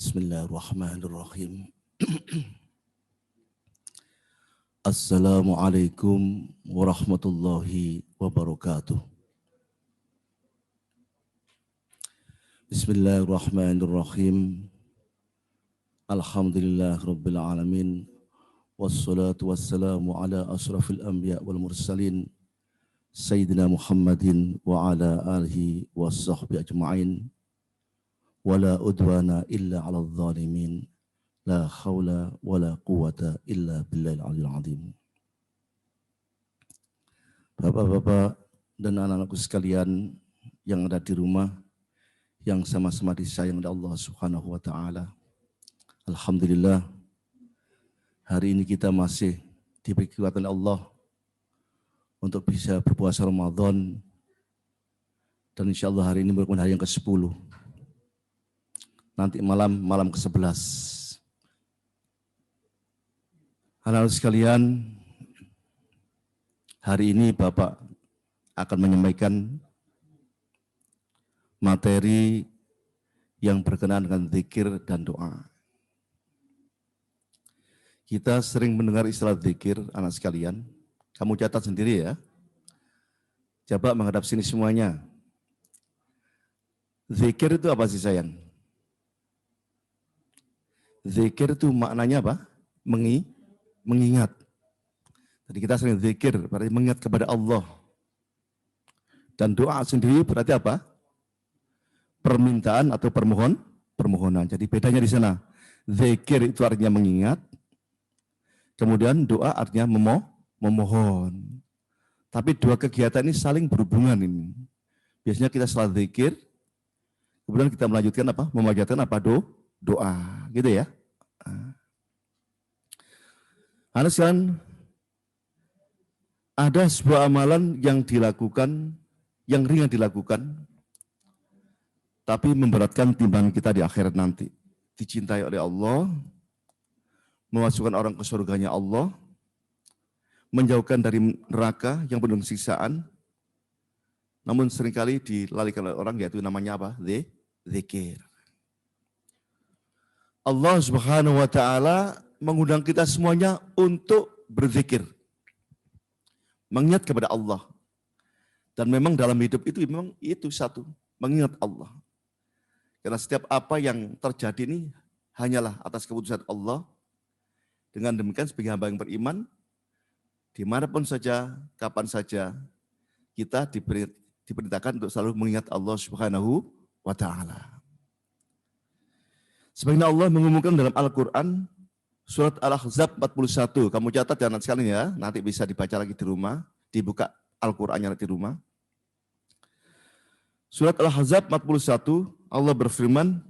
Bismillahirrahmanirrahim. Assalamualaikum warahmatullahi wabarakatuh. Bismillahirrahmanirrahim. Alhamdulillah rabbil alamin. Wassalatu wassalamu ala asrafil anbiya wal mursalin. Sayyidina Muhammadin wa ala alihi wa sahbihi ajma'in. Wala udwana illa ala zalimin. La hawla wala quwata illa billahil aliyil azim. Bapak-bapak dan anak-anakku sekalian yang ada di rumah, yang sama-sama disayang oleh Allah Subhanahu wa taala. Alhamdulillah, hari ini kita masih diberi kekuatan Allah untuk bisa berpuasa Ramadan, dan insya Allah hari ini merupakan hari yang ke-10. Nanti malam ke-11. Anak-anak sekalian, hari ini Bapak akan menyampaikan materi yang berkenaan dengan zikir dan doa. Kita sering mendengar istilah zikir, anak sekalian. Kamu catat sendiri ya. Coba menghadap sini semuanya. Zikir itu apa sih sayang? Zikir itu maknanya apa? Mengingat. Jadi kita sering zikir, berarti mengingat kepada Allah. Dan doa sendiri berarti apa? Permintaan atau permohonan. Jadi bedanya di sana. Zikir itu artinya mengingat. Kemudian doa artinya memohon. Tapi dua kegiatan ini saling berhubungan ini. Biasanya kita setelah zikir, kemudian kita melanjutkan apa? Memanjatkan apa? Doa, gitu ya. Anak sekalian, ada sebuah amalan yang dilakukan, yang ringan dilakukan, tapi memberatkan timbangan kita di akhirat nanti. Dicintai oleh Allah, memasukkan orang ke surganya Allah, menjauhkan dari neraka yang penuh siksaan, namun seringkali dilalaikan oleh orang, yaitu namanya apa? Zikir. Allah Subhanahu wa taala mengundang kita semuanya untuk berzikir. Mengingat kepada Allah. Dan memang dalam hidup itu memang itu satu, mengingat Allah. Karena setiap apa yang terjadi ini hanyalah atas keputusan Allah. Dengan demikian sebagai hamba yang beriman, dimanapun saja, kapan saja, kita diperintahkan untuk selalu mengingat Allah Subhanahu wa taala. Sebagaimana Allah mengumumkan dalam Al-Quran, surat Al-Ahzab 41. Kamu catat ya nanti sekalian ya, nanti bisa dibaca lagi di rumah, dibuka Al-Qurannya di rumah. Surat Al-Ahzab 41, Allah berfirman,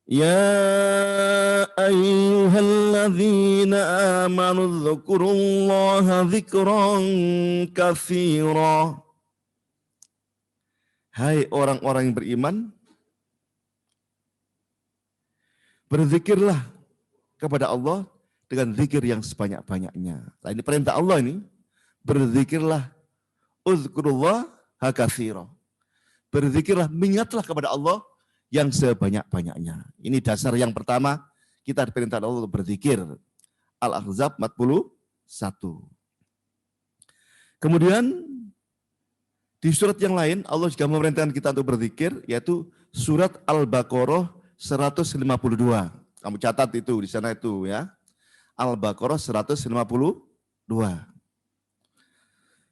Ya ayyuhalladzina amanu dzkurullaha dzikran katsira. Hai orang-orang yang beriman, berzikirlah kepada Allah dengan zikir yang sebanyak-banyaknya. Nah, ini perintah Allah ini. Berzikirlah, uzkurullaha katsira. Berzikirlah, mengingatlah kepada Allah yang sebanyak-banyaknya. Ini dasar yang pertama, kita diperintah Allah untuk berzikir. Al-Ahzab 41. Kemudian di surat yang lain Allah juga memerintahkan kita untuk berzikir, yaitu surat Al-Baqarah 152. Kamu catat itu di sana itu ya. Al-Baqarah 152.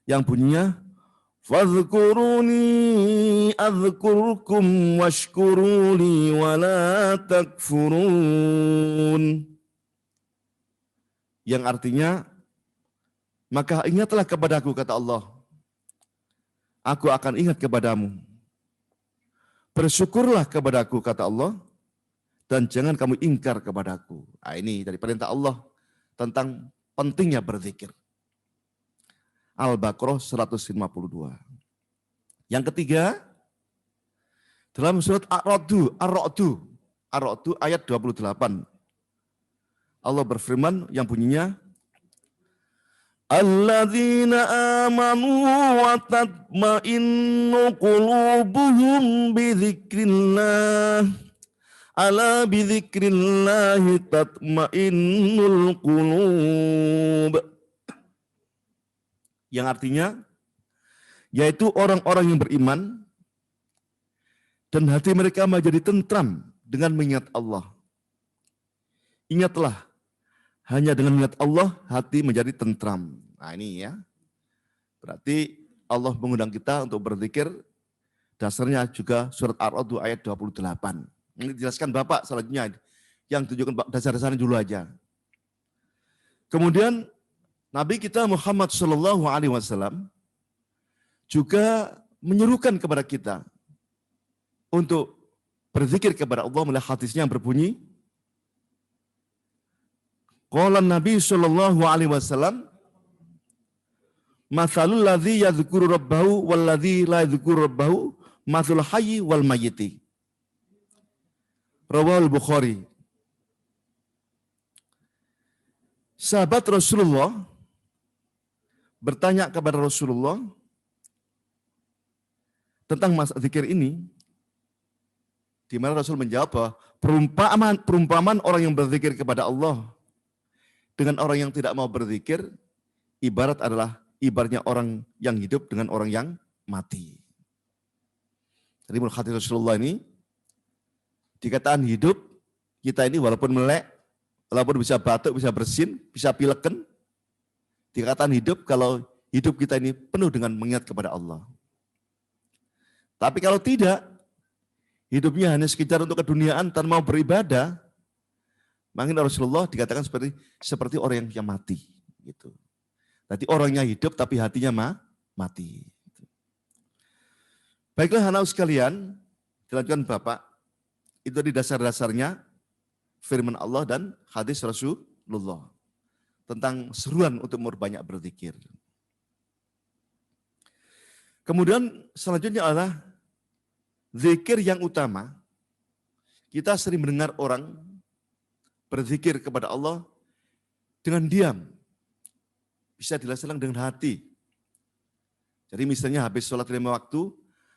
Yang bunyinya Fadhkuruni adzkurkum washkuruli wala takfurun. Yang artinya, maka ingatlah kepadaku, kata Allah. Aku akan ingat kepadamu. Bersyukurlah kepadaku, kata Allah. Dan jangan kamu ingkar kepadaku. Nah, ini dari perintah Allah tentang pentingnya berzikir. Al-Baqarah 152. Yang ketiga, dalam surat Ar-Ra'du ayat 28. Allah berfirman yang bunyinya, Alladzina amanu wa tatma'innu qulubuhum bi dzikrillah Ala bidzikrillahi tatmainnul qulub. Yang artinya, yaitu orang-orang yang beriman dan hati mereka menjadi tentram dengan mengingat Allah. Ingatlah, hanya dengan mengingat Allah hati menjadi tentram. Nah ini ya, berarti Allah mengundang kita untuk berzikir. Dasarnya juga surat Ar-Ra'd ayat 28. Ini dijelaskan Bapak selanjutnya, yang tunjukkan dasar-dasarnya dulu aja. Kemudian Nabi kita Muhammad SAW juga menyerukan kepada kita untuk berzikir kepada Allah melalui hadisnya yang berbunyi, qala Nabi SAW, mathalul ladzi yadhkuru rabbahu wal ladzi la yadhkuru rabbahu mathul hayyi wal mayyiti. Rawahul Bukhari. Sahabat Rasulullah bertanya kepada Rasulullah tentang masalah zikir ini, di mana Rasul menjawab bahwa perumpamaan orang yang berzikir kepada Allah dengan orang yang tidak mau berzikir ibaratnya orang yang hidup dengan orang yang mati. Jadi menurut hadis Rasulullah ini dikatakan hidup kita ini walaupun melek, walaupun bisa batuk, bisa bersin, bisa pileken, dikatakan hidup kalau hidup kita ini penuh dengan mengingat kepada Allah. Tapi kalau tidak, hidupnya hanya sekedar untuk keduniaan tanpa mau beribadah, maka Rasulullah dikatakan seperti orang yang mati. Gitu. Jadi orangnya hidup tapi hatinya mati. Baiklah anak sekalian, dilanjutkan Bapak, itu di dasar-dasarnya firman Allah dan hadis Rasulullah tentang seruan untuk banyak berzikir. Kemudian selanjutnya adalah zikir yang utama. Kita sering mendengar orang berzikir kepada Allah dengan diam. Bisa dilaksanakan dengan hati. Jadi misalnya habis sholat 5 waktu,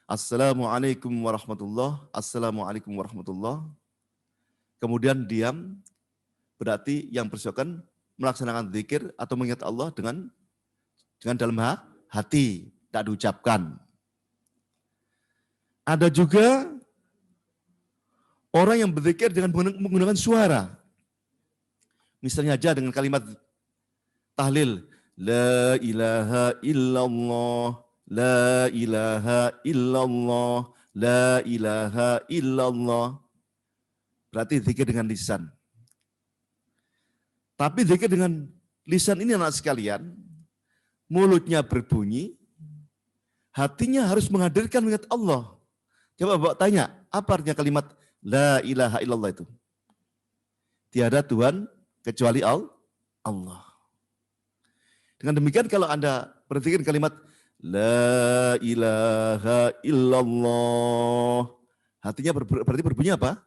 Assalamualaikum warahmatullahi, Assalamualaikum warahmatullahi. Kemudian diam, berarti yang bersangkutan melaksanakan zikir atau mengingat Allah dengan dalam hati, tak diucapkan. Ada juga orang yang berzikir dengan menggunakan suara. Misalnya aja dengan kalimat tahlil, la ilaha illallah, la ilaha illallah, la ilaha illallah. Berarti zikir dengan lisan. Tapi zikir dengan lisan ini anak sekalian, mulutnya berbunyi, hatinya harus menghadirkan mengingat Allah. Coba Bapak tanya, apa artinya kalimat la ilaha illallah itu? Tiada Tuhan kecuali Allah. Dengan demikian kalau Anda berzikir kalimat la ilaha illallah, hatinya berarti berbunyi apa?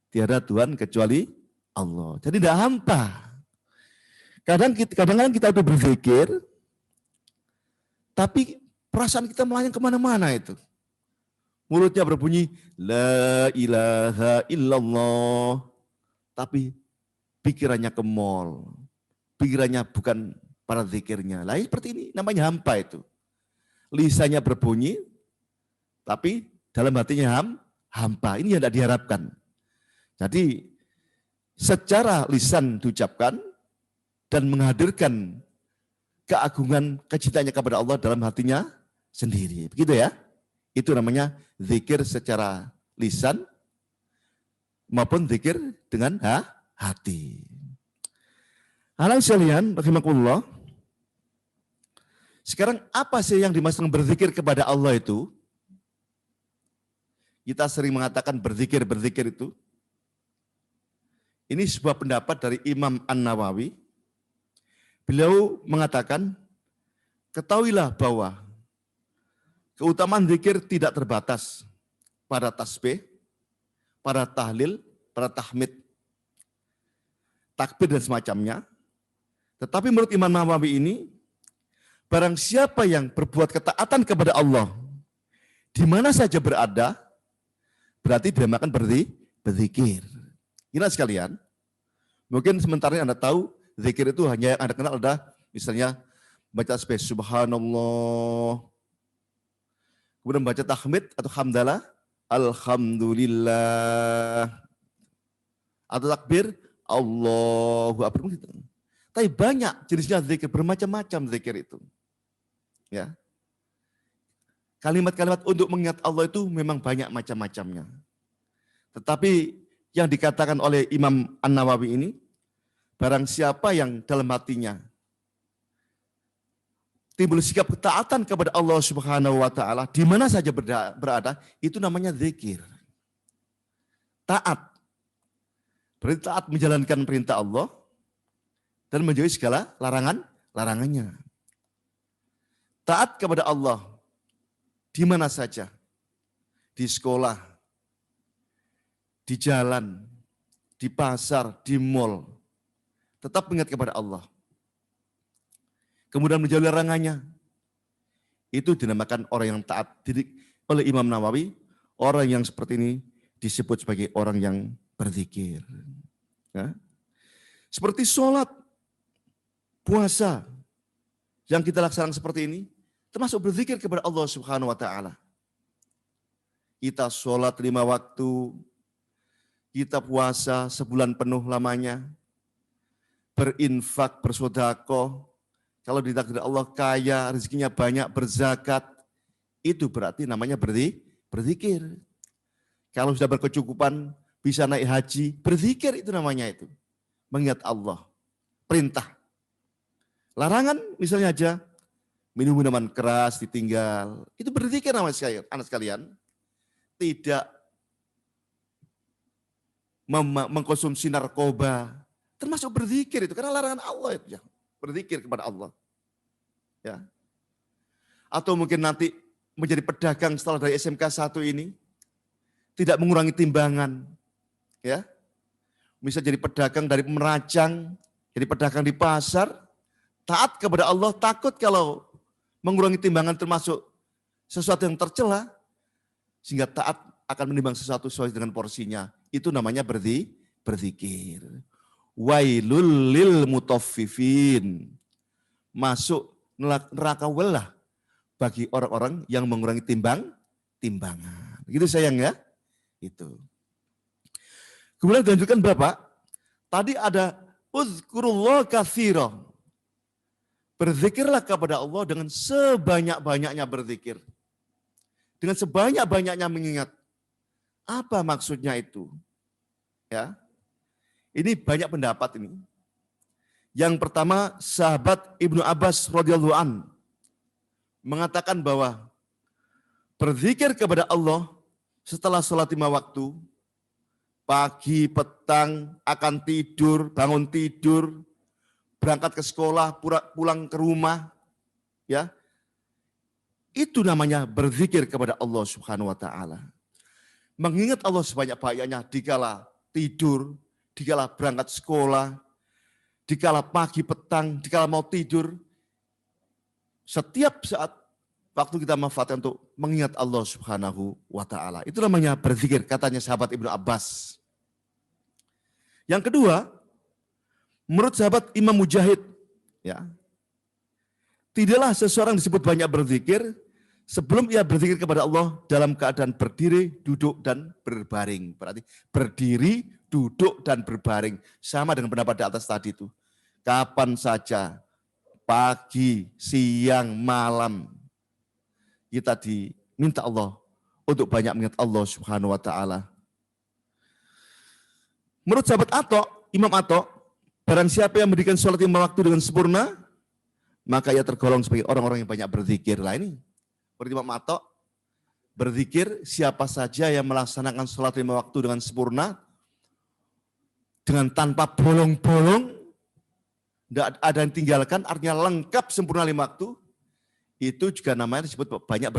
Tiada Tuhan kecuali Allah. Jadi tidak hampa. Kadang-kadang kita itu berzikir, tapi perasaan kita melayang kemana-mana itu. Mulutnya berbunyi, la ilaha illallah. Tapi pikirannya ke mall. Pikirannya bukan para zikirnya. Lah seperti ini, namanya hampa itu. Lisannya berbunyi, tapi dalam hatinya hampa. Ini yang tidak diharapkan. Jadi secara lisan diucapkan dan menghadirkan keagungan kecintaannya kepada Allah dalam hatinya sendiri. Begitu ya? Itu namanya zikir secara lisan maupun zikir dengan hati. Anak sekalian, rahimakumullah. Sekarang apa sih yang dimaksud berzikir kepada Allah itu? Kita sering mengatakan berzikir itu. Ini sebuah pendapat dari Imam An-Nawawi. Beliau mengatakan, ketahuilah bahwa keutamaan zikir tidak terbatas pada tasbih, pada tahlil, pada tahmid, takbir dan semacamnya. Tetapi menurut Imam Nawawi ini, barang siapa yang berbuat ketaatan kepada Allah, di mana saja berada, berarti dinamakan berzikir. Gila sekalian, mungkin sementara Anda tahu zikir itu hanya yang Anda kenal ada misalnya baca tasbih subhanallah, kemudian baca tahmid atau hamdalah, alhamdulillah, atau takbir, Allahu Akbar. Tapi banyak jenisnya zikir, bermacam-macam zikir itu. Ya. Kalimat-kalimat untuk mengingat Allah itu memang banyak macam-macamnya. Tetapi yang dikatakan oleh Imam An-Nawawi ini, barang siapa yang dalam hatinya timbul sikap ketaatan kepada Allah Subhanahu wa taala di mana saja berada, itu namanya zikir. Taat. Berarti taat menjalankan perintah Allah dan menjauhi segala larangannya. Taat kepada Allah di mana saja. Di sekolah, di jalan, di pasar, di mal. Tetap ingat kepada Allah. Kemudian menjauhi larangannya. Itu dinamakan orang yang taat. Oleh Imam Nawawi, orang yang seperti ini disebut sebagai orang yang berzikir. Ya. Seperti sholat, puasa, yang kita laksanakan seperti ini, termasuk berzikir kepada Allah Subhanahu wa taala. Kita sholat 5 waktu, kita puasa sebulan penuh lamanya, berinfak, bersedekah. Kalau ditakdir Allah kaya, rezekinya banyak, berzakat, itu berarti namanya berzikir. Kalau sudah berkecukupan, bisa naik haji, berzikir itu namanya itu. Mengingat Allah, perintah. Larangan misalnya aja, minum minuman keras ditinggal, itu berzikir namanya anak sekalian. Tidak mengkonsumsi narkoba, termasuk berzikir itu, karena larangan Allah itu ya. Berzikir kepada Allah. Ya. Atau mungkin nanti menjadi pedagang setelah dari SMK 1 ini, tidak mengurangi timbangan. Ya. Bisa jadi pedagang dari merajang, jadi pedagang di pasar, taat kepada Allah, takut kalau mengurangi timbangan termasuk sesuatu yang tercela, sehingga taat akan menimbang sesuatu sesuai dengan porsinya. Itu namanya berzikir. Wailul lil mutaffifin. Masuk neraka welah bagi orang-orang yang mengurangi timbangan. Gitu sayang ya. Itu. Kemudian dilanjutkan Bapak. Tadi ada uzkurullah katsira. Berzikirlah kepada Allah dengan sebanyak-banyaknya berzikir. Dengan sebanyak-banyaknya mengingat. Apa maksudnya itu? Ya. Ini banyak pendapat ini. Yang pertama, sahabat Ibnu Abbas radhiyallahu an mengatakan bahwa berzikir kepada Allah setelah sholat 5 waktu, pagi, petang, akan tidur, bangun tidur, berangkat ke sekolah, pulang ke rumah, ya, itu namanya berzikir kepada Allah Subhanahu wa taala. Mengingat Allah sebanyak-banyaknya dikala tidur, dikala berangkat sekolah, dikala pagi, petang, dikala mau tidur, setiap saat waktu kita manfaatkan untuk mengingat Allah Subhanahu wa taala. Itu namanya berzikir, katanya sahabat Ibnu Abbas. Yang kedua, menurut sahabat Imam Mujahid, ya, tidaklah seseorang disebut banyak berzikir sebelum ia berzikir kepada Allah dalam keadaan berdiri, duduk, dan berbaring. Berarti berdiri, duduk, dan berbaring. Sama dengan pendapat di atas tadi itu. Kapan saja, pagi, siang, malam, kita diminta Allah untuk banyak mengingat Allah Subhanahu wa taala. Menurut sahabat Atok, Imam Atok, barang siapa yang mendirikan sholat 5 waktu dengan sempurna, maka ia tergolong sebagai orang-orang yang banyak berzikir. Lah ini, menurut Imam Atok, berzikir siapa saja yang melaksanakan sholat 5 waktu dengan sempurna, dengan tanpa bolong-bolong, tidak ada yang tinggalkan, artinya lengkap sempurna 5 waktu, itu juga namanya disebut banyak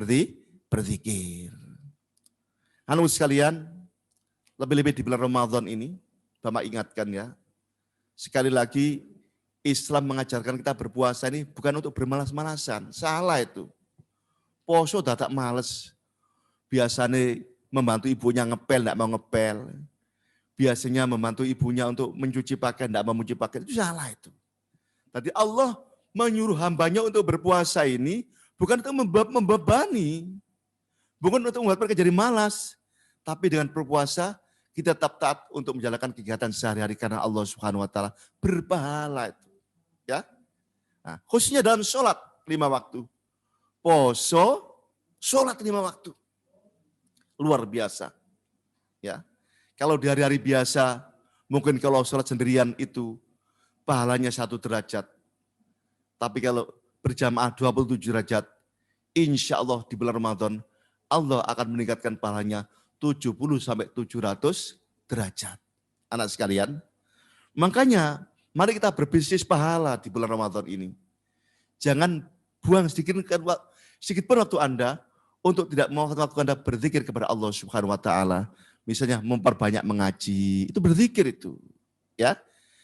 berzikir. Anu sekalian, lebih-lebih di bulan Ramadan ini, Bapak ingatkan ya, sekali lagi Islam mengajarkan kita berpuasa ini bukan untuk bermalas-malasan, salah itu. Poso dadak males, biasanya membantu ibunya ngepel, tidak mau ngepel. biasanya membantu ibunya untuk mencuci pakaian, tidak mau mencuci pakaian, itu salah itu. Tadi Allah menyuruh hambanya untuk berpuasa ini bukan untuk membebani, bukan untuk membuat mereka jadi malas, tapi dengan berpuasa kita tetap taat untuk menjalankan kegiatan sehari-hari karena Allah Subhanahu wa taala berpahala itu. Ya. Nah, khususnya dalam sholat 5 waktu. Poso, sholat 5 waktu. Luar biasa. Ya. Kalau di hari-hari biasa, mungkin kalau sholat sendirian itu pahalanya 1 derajat. Tapi kalau berjamaah 27 derajat, insya Allah di bulan Ramadan, Allah akan meningkatkan pahalanya 70 sampai 700 derajat. Anak sekalian, makanya mari kita berbisnis pahala di bulan Ramadan ini. Jangan buang sedikit pun waktu Anda untuk tidak mau waktu Anda berzikir kepada Allah Subhanahu wa taala. Misalnya memperbanyak mengaji, itu berzikir itu. Ya.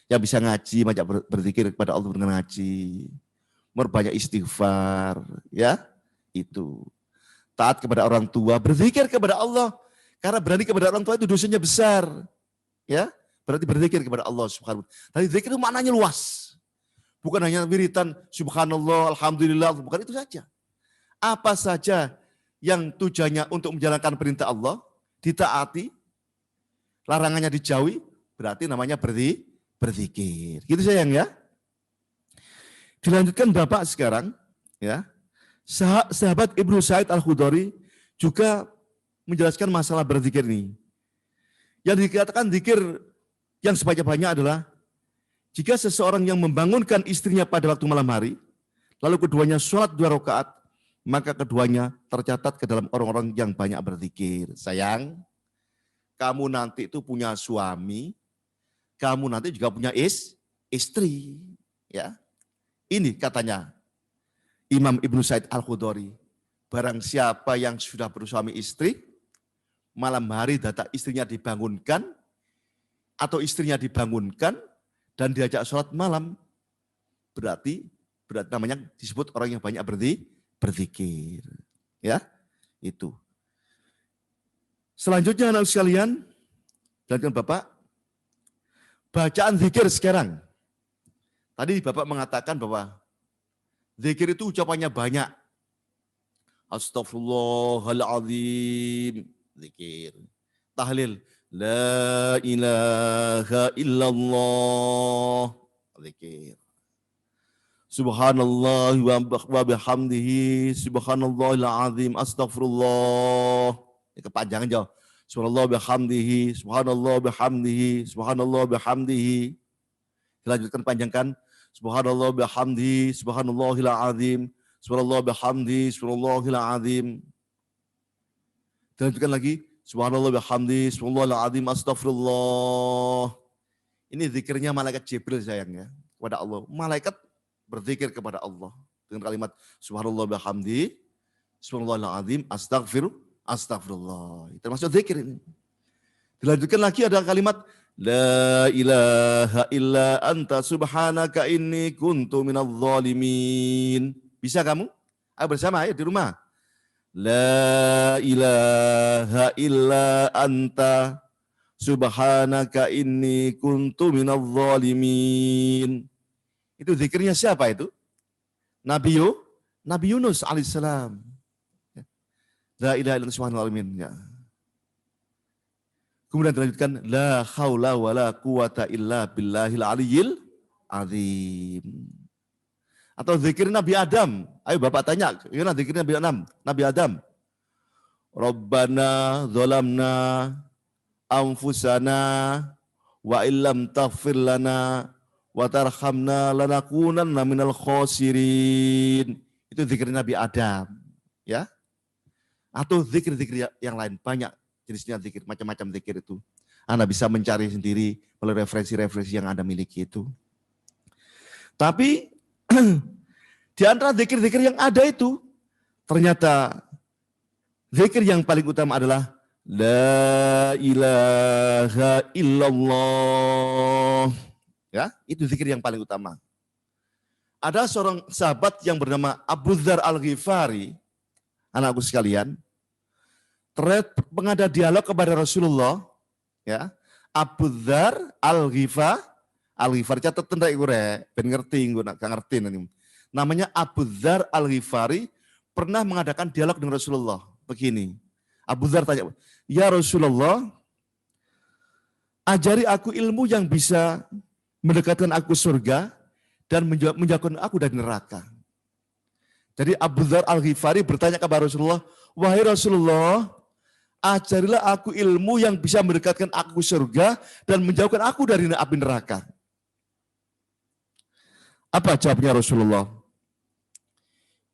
Yang bisa ngaji, banyak berzikir kepada Allah dengan ngaji. Memperbanyak istighfar, ya. Itu. Taat kepada orang tua, berzikir kepada Allah. Karena berani kepada orang tua itu dosanya besar. Ya. Berarti berzikir kepada Allah Subhanahu wa taala. Tapi zikir itu maknanya luas. Bukan hanya wiritan subhanallah, alhamdulillah, bukan itu saja. Apa saja yang tujuannya untuk menjalankan perintah Allah, ditaati, larangannya dijauhi, berarti namanya berzikir. Gitu sayang ya. Dilanjutkan Bapak sekarang, ya. Sahabat Ibnu Sa'id Al-Khudri juga menjelaskan masalah berzikir ini. Yang dikatakan zikir yang sebanyak-banyak adalah jika seseorang yang membangunkan istrinya pada waktu malam hari, lalu keduanya sholat 2 rakaat, maka keduanya tercatat ke dalam orang-orang yang banyak berzikir. Sayang, kamu nanti itu punya suami, kamu nanti juga punya istri. Ya, ini katanya Imam Ibnu Sa'id Al-Khudri. Barang siapa yang sudah bersuami istri, malam hari data istrinya dibangunkan, atau istrinya dibangunkan, dan diajak sholat malam, berarti namanya disebut orang yang banyak berzikir. Ya, itu. Selanjutnya anak sekalian, dan Bapak, bacaan zikir sekarang. Tadi Bapak mengatakan bahwa zikir itu ucapannya banyak. Astaghfirullahaladzim, zikir. Tahlil, la ilaha illallah, zikir. Subhanallah wa bihamdihi, subhanallahil azim, astaghfirullah. Ini kepanjangan jauh. Subhanallah bihamdihi, subhanallah bihamdihi, subhanallah bihamdihi. Dilanjutkan panjangkan. Subhanallah bihamdihi, subhanallahil azim, subhanallah bihamdihi, subhanallahil azim. Dilanjutkan lagi. Subhanallah bihamdihi, subhanallahil azim, astaghfirullah. Ini zikirnya malaikat Jibril sayangnya kepada Allah. Malaikat berzikir kepada Allah dengan kalimat subhanallah bihamdihi, subhanallahil azim, astagfirullah. Termasuk zikir ini. Dilanjutkan lagi ada kalimat la ilaha illa anta subhanaka inni kuntu minadh dhalimin. Bisa kamu? Ayo bersama ya di rumah. La ilaha illa anta subhanaka inni kuntu minadh dhalimin. Itu zikirnya siapa itu? Nabi Yunus alaihissalam. La ilaha illa subhanallah. Ya. Kemudian dilanjutkan la haula wala quwata illa billahil aliyyil azim. Atau zikir Nabi Adam. Ayo Bapak tanya, gimana zikir Nabi Adam? Nabi Adam. Rabbana zalamna anfusana wa illam taghfir lana wa tarhamna lanakunanna minal khosirin. Itu zikir Nabi Adam, ya. Atau zikir-zikir yang lain, banyak jenisnya zikir, macam-macam zikir itu. Anda bisa mencari sendiri melalui referensi-referensi yang Anda miliki itu. Tapi di antara zikir-zikir yang ada itu, ternyata zikir yang paling utama adalah la ilaha illallah. Ya, itu zikir yang paling utama. Ada seorang sahabat yang bernama Abu Dzar Al-Ghifari, anakku sekalian, terlihat mengada dialog kepada Rasulullah, ya. Abu Dzar Al-Ghifari catet ndak iku rek, ben ngerti engko nak gak ngerti nanti. Namanya Abu Dzar Al-Ghifari pernah mengadakan dialog dengan Rasulullah. Begini. Abu Dzar tanya, "Ya Rasulullah, ajari aku ilmu yang bisa mendekatkan aku surga dan menjauhkan aku dari neraka." Jadi Abu Dzar Al-Ghifari bertanya kepada Rasulullah, "Wahai Rasulullah, ajarilah aku ilmu yang bisa mendekatkan aku surga dan menjauhkan aku dari api neraka." Apa jawabnya Rasulullah?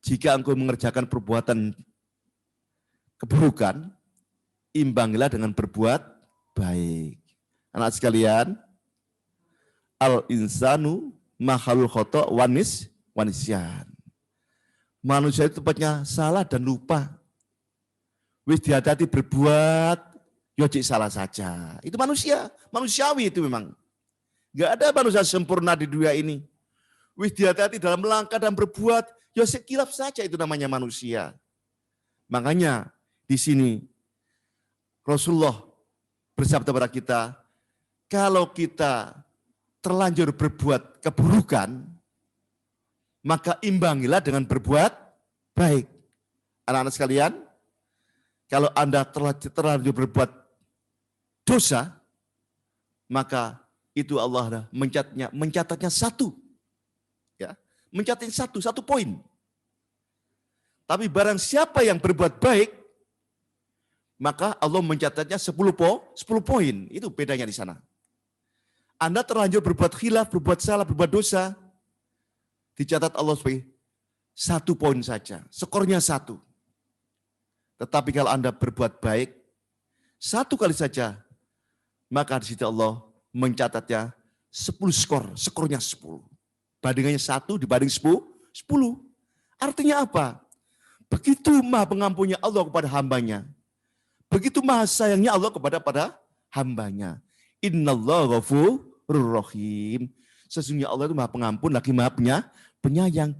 "Jika engkau mengerjakan perbuatan keburukan, imbangilah dengan berbuat baik." Anak sekalian, al-insanu makhluk khoto wanisyan. Manusia itu tempatnya salah dan lupa. Wis hati-hati berbuat, yojik salah saja. Itu manusia, manusiawi itu memang. Gak ada manusia sempurna di dunia ini. Wis hati-hati dalam langkah dan berbuat, ya sekilap saja itu namanya manusia. Makanya di sini Rasulullah bersabda kepada kita, kalau kita terlanjur berbuat keburukan, maka imbangilah dengan berbuat baik. Anak-anak sekalian, kalau Anda terlanjur berbuat dosa, maka itu Allah mencatatnya satu. Ya, mencatatnya satu poin. Tapi barang siapa yang berbuat baik, maka Allah mencatatnya 10 poin. Itu bedanya di sana. Anda terlanjur berbuat khilaf, berbuat salah, berbuat dosa, dicatat Allah sebagai 1 poin saja. Skornya 1. Tetapi kalau Anda berbuat baik, 1 kali saja, maka di situ Allah mencatatnya 10 skor. Skornya 10. Bandingannya 1 dibanding 10. Artinya apa? Begitu maha pengampunnya Allah kepada hambanya. Begitu maha sayangnya Allah kepada hambanya. Innallaha ghafurur rahim. Sesungguhnya Allah itu maha pengampun, lagi maha penyayang.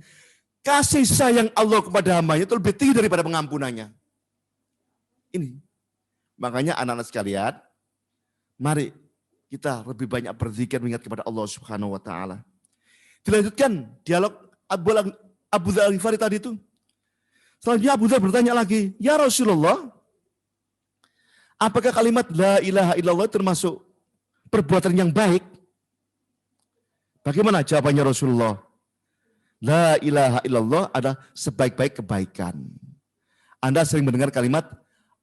Kasih sayang Allah kepada hambanya itu lebih tinggi daripada pengampunannya. Ini. Makanya anak-anak sekalian, mari kita lebih banyak berzikir mengingat kepada Allah Subhanahu wa taala. Dilanjutkan dialog Abu Dzar Al-Ghifari tadi itu. Selanjutnya Abu Dzar bertanya lagi, "Ya Rasulullah, apakah kalimat la ilaha illallah termasuk perbuatan yang baik?" Bagaimana jawabannya Rasulullah? La ilaha illallah adalah sebaik-baik kebaikan. Anda sering mendengar kalimat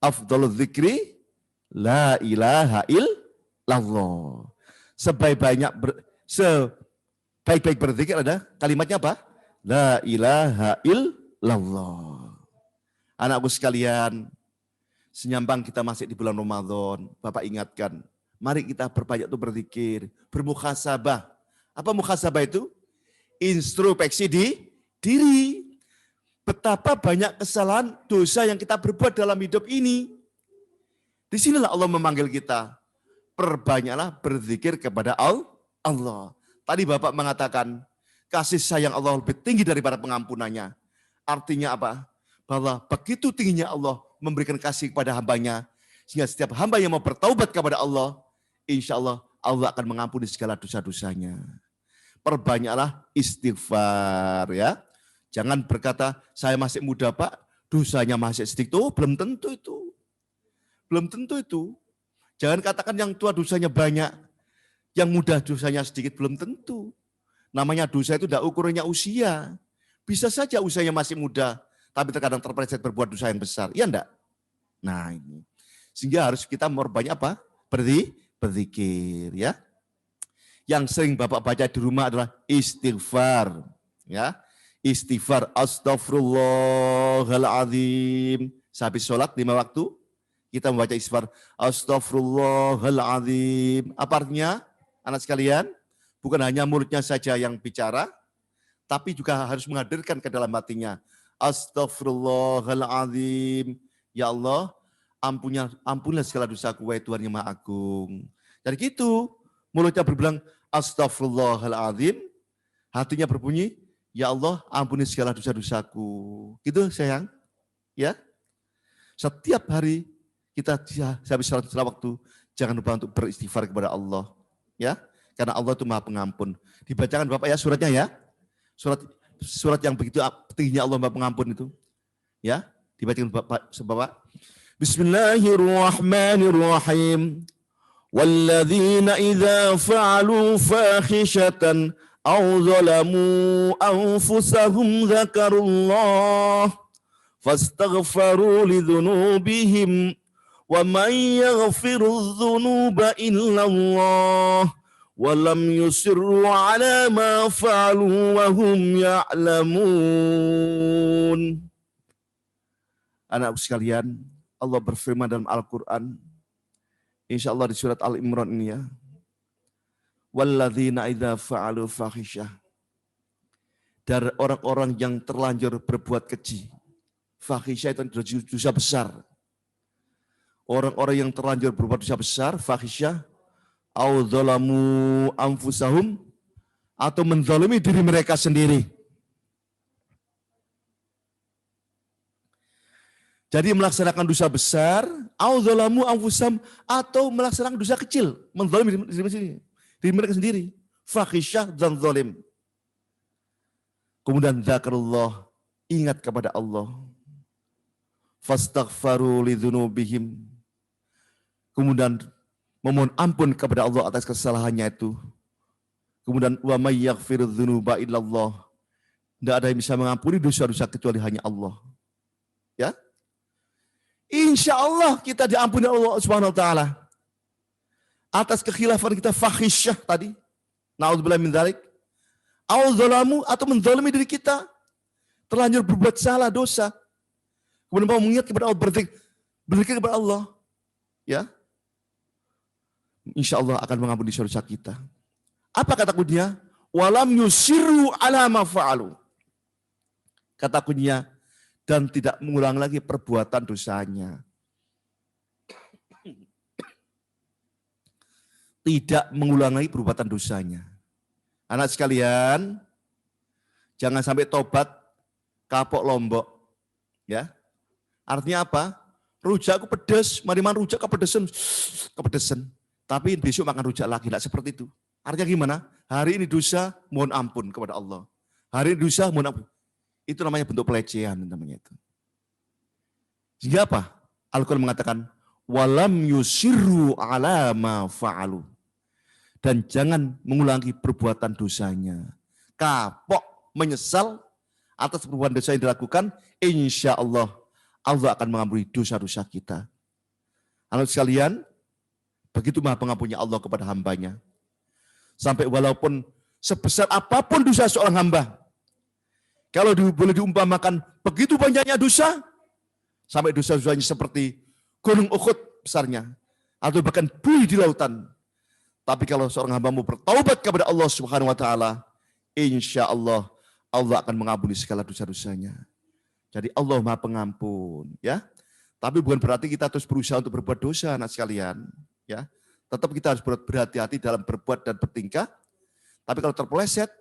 afdhalul dzikri la ilaha illallah. Sebaik-baik berzikir ada kalimatnya apa? La ilaha illallah. Anakku sekalian, senyambang kita masih di bulan Ramadan, Bapak ingatkan, mari kita berbanyak tuh berzikir, bermuhasabah. Apa muhasabah itu? Introspeksi diri. Betapa banyak kesalahan, dosa yang kita berbuat dalam hidup ini. Disinilah Allah memanggil kita. Perbanyaklah berzikir kepada Allah. Tadi Bapak mengatakan, kasih sayang Allah lebih tinggi daripada pengampunannya. Artinya apa? Bahwa begitu tingginya Allah memberikan kasih kepada hambanya, sehingga setiap hamba yang mau bertaubat kepada Allah, insya Allah Allah akan mengampuni segala dosa-dosanya. Perbanyaklah istighfar ya. Jangan berkata, saya masih muda Pak, dosanya masih sedikit. Oh, belum tentu itu. Belum tentu itu. Jangan katakan yang tua dosanya banyak, yang muda dosanya sedikit, belum tentu. Namanya dosa itu tidak ukurannya usia. Bisa saja usianya masih muda, tapi terkadang terpeleset berbuat dosa yang besar. Iya enggak? Nah ini. Sehingga harus kita memperbanyak apa? Berzikir ya. Yang sering Bapak baca di rumah adalah istighfar. Ya. Istighfar, astaghfirullahaladzim. Sehabis sholat 5 waktu, kita membaca istighfar, astaghfirullahaladzim. Apa artinya? Anak sekalian, bukan hanya mulutnya saja yang bicara, tapi juga harus menghadirkan ke dalam hatinya. Astaghfirullahaladzim. Ya Allah, ampunilah segala dosaku, wahai Tuhan yang Maha Agung. Dari gitu, mulutnya berbilang, astaghfirullahaladzim. Hatinya berbunyi, ya Allah, ampuni segala dosa-dosaku. Gitu sayang. Ya. Setiap hari kita habis salat waktu, Jangan lupa untuk beristighfar kepada Allah. Ya, karena Allah itu Maha Pengampun. Dibacakan Bapak ya suratnya ya. Surat yang begitu tingginya Allah Maha Pengampun itu. Ya, dibacakan Bapak. Bismillahirrahmanirrahim. Walladzina idza fa'alu fahishatan aw zalamu anfusahum dzakarullah fastaghfaru lidzunubihim wa man yaghfiru dzunuba illallah wa lam yusirru ala ma fa'alu wa hum ya'lamun. Anak sekalian, Allah berfirman dalam Al-Quran, insya Allah di surat Al-Imran ini ya, walladzina idza fa'alu fahisyah, dari orang-orang yang terlanjur berbuat keji. Fahisyah itu dosa besar. Orang-orang yang terlanjur berbuat dosa besar, fahisyah, au dzalamu anfusahum, atau menzalimi diri mereka sendiri. Jadi melaksanakan dosa besar, au dzalamu anfusahum, atau melaksanakan dosa kecil, menzalimi diri mereka sendiri. Fahisyah dan zalim. Kemudian dzakarullah, ingat kepada Allah. Fastaghfaru lidzunubihim. Kemudian memohon ampun kepada Allah atas kesalahannya itu. Kemudian wa may yaghfiru dzunuba illallah. Tidak ada yang bisa mengampuni dosa-dosa kecuali hanya Allah. Ya? Insya Allah kita diampuni Allah Subhanahu wa taala. Atas kekhilafan kita fahisyah tadi. Na'udzubillah min dzalik. Au dzalamu, atau menzalimi diri kita. Terlanjur berbuat salah, dosa. Kemudian mau mengingat kepada Allah, berzikir kepada Allah. Ya. Insya Allah akan mengampuni dosa kita. Apa kata kuncinya? Walam yusiru ala ma fa'alu. Kata kuncinya, dan tidak mengulang lagi perbuatan dosanya. Tidak mengulang lagi perbuatan dosanya. Anak sekalian, jangan sampai tobat kapok lombok. Ya. Artinya apa? Rujakku pedes, mariman rujak kepedesan. Tapi besok makan rujak lagi, tidak seperti itu. Artinya gimana? Hari ini dosa, mohon ampun kepada Allah. Hari ini dosa, mohon ampun. Itu namanya bentuk pelecehan namanya itu. Sehingga apa? Al-Quran mengatakan, walam yusirru ala ma fa'alu. Dan jangan mengulangi perbuatan dosanya. Kapok, menyesal atas perbuatan dosa yang dilakukan, insya Allah akan mengampuni dosa-dosa kita. Anak sekalian, begitu Maha Pengampunnya Allah kepada hambanya. Sampai walaupun sebesar apapun dosa seorang hamba, kalau boleh diumpamakan begitu banyaknya dosa, sampai dosa-dosanya seperti gunung Uhud besarnya, atau bahkan bui di lautan. Tapi kalau seorang hamba mau bertaubat kepada Allah Subhanahu wa taala, insya Allah akan mengampuni segala dosa-dosanya. Jadi Allah Maha Pengampun, ya. Tapi bukan berarti kita terus berusaha untuk berbuat dosa, anak sekalian, ya. Tetap kita harus berhati-hati dalam berbuat dan bertingkah. Tapi kalau terpeleset,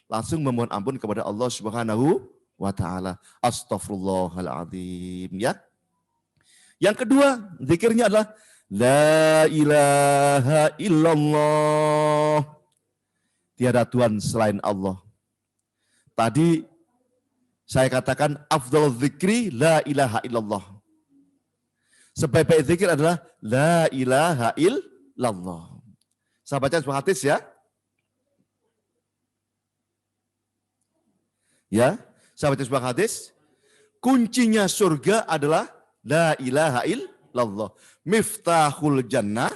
langsung memohon ampun kepada Allah Subhanahu wa taala. Astaghfirullahaladzim, ya. Yang kedua, zikirnya adalah la ilaha illallah. Tiada Tuhan selain Allah. Tadi saya katakan afdal zikri la ilaha illallah. Sebaik-baik zikir adalah la ilaha illallah. Saya baca sebuah hadis ya. Ya, saya baca sebuah hadis. Kuncinya surga adalah la ilaha illallah. Miftahul jannah